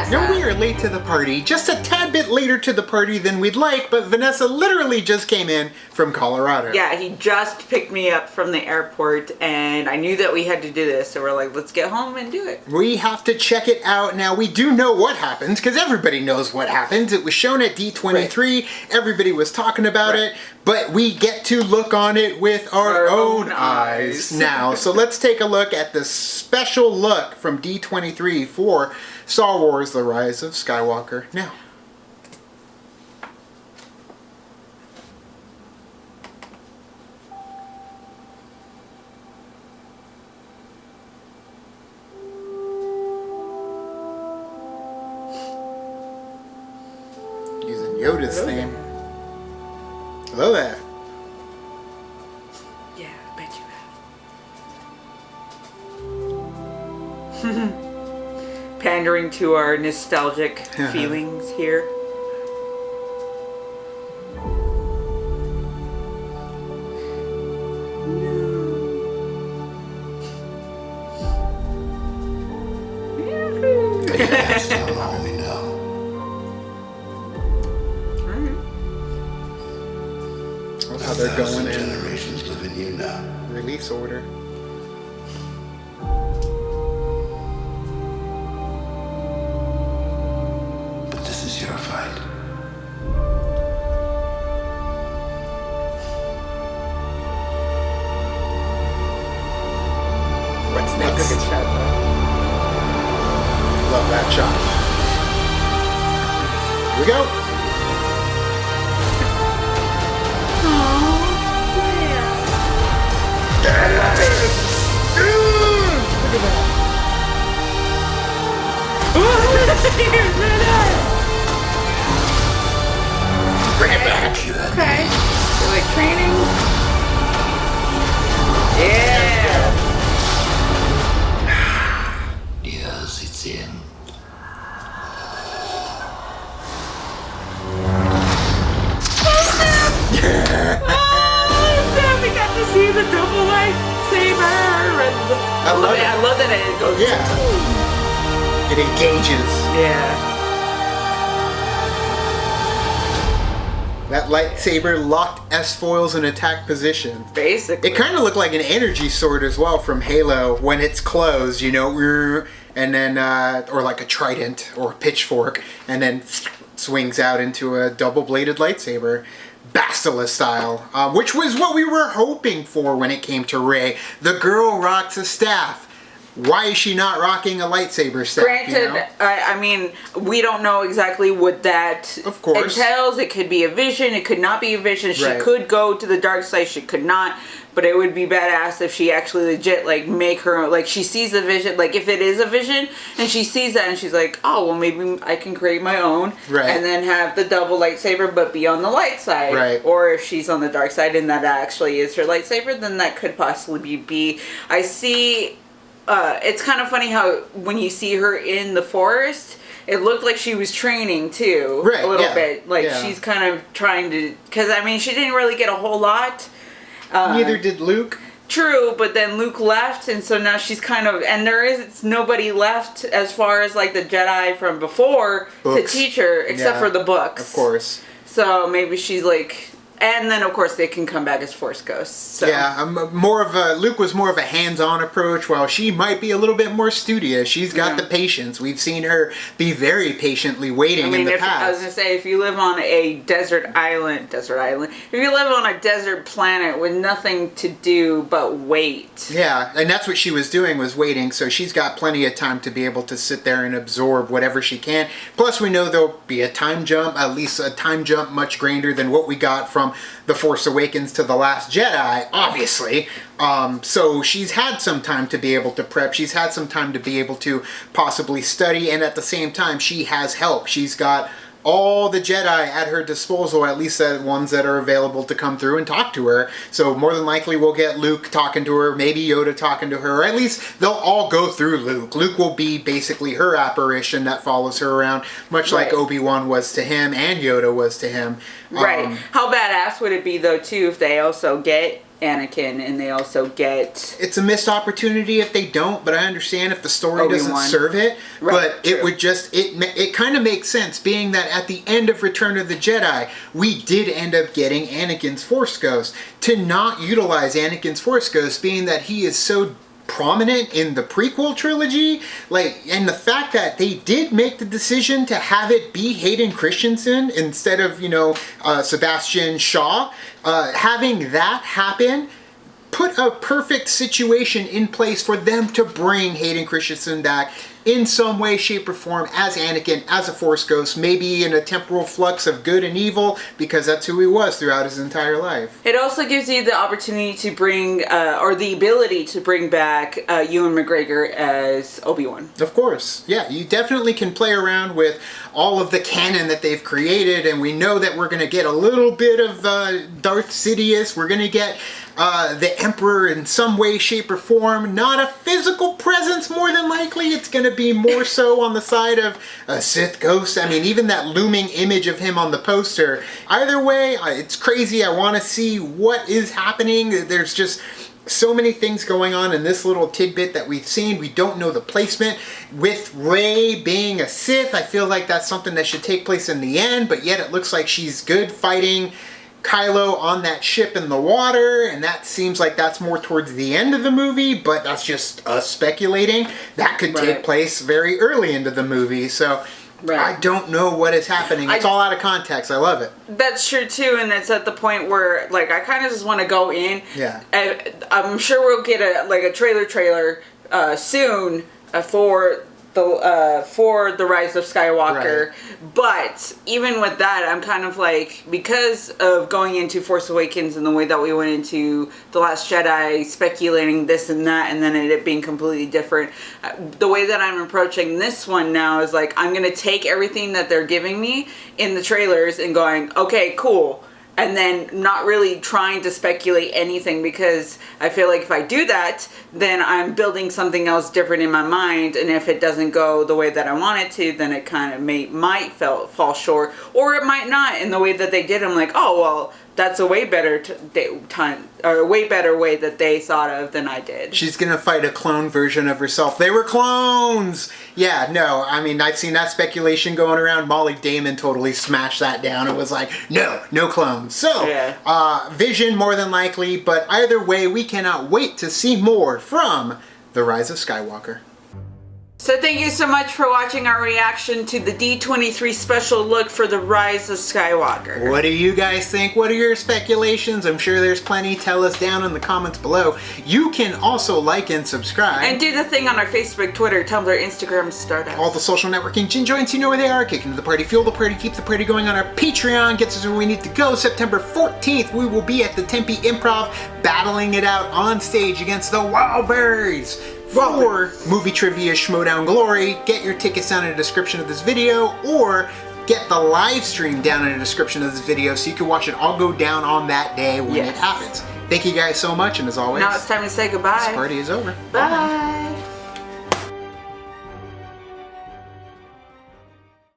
Vanessa. No, we are late to the party. Just a tad bit later to the party than we'd like, but Vanessa literally just came in from Colorado. Yeah, he just picked me up from the airport, and I knew that we had to do this, so we're like, let's get home and do it. We have to check it out. Now, we do know what happens, because everybody knows what happens. It was shown at D23. Right. Everybody was talking about it, but we get to look on it with our own eyes now. So let's take a look at the special look from D23 for Star Wars: The Rise of Skywalker now. Using Yoda's theme. Hello there. Yeah, I bet you have. Pandering to our nostalgic feelings here. How they're going in generations live in you now. release order. But this is your fight. What's next? Good shot, Love that shot. Here we go. Bring it back. Okay. So like training. Yeah. Yes, it's in. We got to see the double lightsaber. I love it. I love that it goes. Yeah. It engages. Yeah. That lightsaber locked S-foils in attack position. Basically. It kind of looked like an energy sword as well from Halo when it's closed, you know, and then, or like a trident or a pitchfork, and then swings out into a double-bladed lightsaber. Bastila style, which was what we were hoping for when it came to Rey. The girl rocks a staff. Why is she not rocking a lightsaber staff? Granted, you know? I mean, we don't know exactly what that Of course. entails. It could be a vision. It could not be a vision. She Right. could go to the dark side. She could not. But it would be badass if she actually legit, like, make her, like, she sees the vision. Like, if it is a vision, and she sees that, and she's like, oh, well, maybe I can create my own. Right. And then have the double lightsaber, but be on the light side. Right. Or if she's on the dark side, and that actually is her lightsaber, then that could possibly be. I see... it's kind of funny how when you see her in the forest, it looked like she was training too, Right, a little yeah, bit. Like yeah. she's kind of trying to, because I mean, she didn't really get a whole lot. Neither did Luke. True, but then Luke left, and so now she's kind of, and there is nobody left as far as like the Jedi from before Books. to teach her, except Yeah, for the books. Of course. So maybe she's like. And then, of course, they can come back as Force ghosts. So. Yeah, Luke was more of a hands-on approach, while she might be a little bit more studious. She's got the patience. We've seen her be very patiently waiting in the past. I was gonna say, if you live on a desert island, if you live on a desert planet with nothing to do but wait. Yeah, and that's what she was doing, was waiting. So she's got plenty of time to be able to sit there and absorb whatever she can. Plus, we know there'll be a time jump, at least a time jump much greater than what we got from The Force Awakens to The Last Jedi, obviously. So she's had some time to be able to prep. She's had some time to be able to possibly study, and at the same time, she has help. She's got all the Jedi at her disposal, at least the ones that are available to come through and talk to her. So more than likely we'll get Luke talking to her, maybe Yoda talking to her, or at least they'll all go through Luke. Luke will be basically her apparition that follows her around, much like Obi-Wan was to him and Yoda was to him. Right. How badass would it be, though, too, if they also get Anakin, and they also get... It's a missed opportunity if they don't, but I understand if the story Obi-Wan. doesn't serve it. Right, but true. it would just, it kind of makes sense, being that at the end of Return of the Jedi, we did end up getting Anakin's Force Ghost. To not utilize Anakin's Force Ghost, being that he is so prominent in the prequel trilogy, and the fact that they did make the decision to have it be Hayden Christensen instead of, Sebastian Shaw, having that happen put a perfect situation in place for them to bring Hayden Christensen back in some way, shape, or form as Anakin, as a Force Ghost, maybe in a temporal flux of good and evil, because that's who he was throughout his entire life. It also gives you the opportunity to bring, or the ability to bring back Ewan McGregor as Obi-Wan. Of course. Yeah, you definitely can play around with all of the canon that they've created, and we know that we're going to get a little bit of Darth Sidious. We're going to get the Emperor in some way, shape, or form. Not a physical presence, more than likely. It's going to be more so on the side of a Sith ghost. I mean, even that looming image of him on the poster. Either way, it's crazy. I want to see what is happening. There's just so many things going on in this little tidbit that we've seen. We don't know the placement. With Rey being a Sith, I feel like that's something that should take place in the end, but yet it looks like she's good fighting Kylo on that ship in the water, and that seems like that's more towards the end of the movie, but that's just us speculating. That could take place very early into the movie, so I don't know what is happening. It's all out of context. I love it. That's true too, and it's at the point where I kind of just want to go in. Yeah. I'm sure we'll get a trailer soon for the Rise of Skywalker. Right. But even with that, I'm kind of because of going into Force Awakens and the way that we went into The Last Jedi, speculating this and that, and then it being completely different, the way that I'm approaching this one now is I'm going to take everything that they're giving me in the trailers and going, okay, cool. And then not really trying to speculate anything, because I feel like if I do that, then I'm building something else different in my mind, and if it doesn't go the way that I want it to, then it kind of might fall short, or it might not in the way that they did. I'm like, oh, well, that's a way better way better way that they thought of than I did. She's gonna fight a clone version of herself. They were clones! Yeah, no, I mean, I've seen that speculation going around. Molly Damon totally smashed that down. It was like, no clones. So, Vision more than likely, but either way, we cannot wait to see more from The Rise of Skywalker. So thank you so much for watching our reaction to the D23 special look for The Rise of Skywalker. What do you guys think? What are your speculations? I'm sure there's plenty. Tell us down in the comments below. You can also like and subscribe. And do the thing on our Facebook, Twitter, Tumblr, Instagram, Stardust. All the social networking gin joints, you know where they are. Kick into the party, fuel the party, keep the party going on our Patreon. Gets us where we need to go. September 14th, we will be at the Tempe Improv, battling it out on stage against the Wildberries. For movie trivia Schmoedown Glory. Get your tickets down in the description of this video, or get the live stream down in the description of this video so you can watch it all go down on that day when it happens. Thank you guys so much, and as always, now it's time to say goodbye. This party is over. Bye.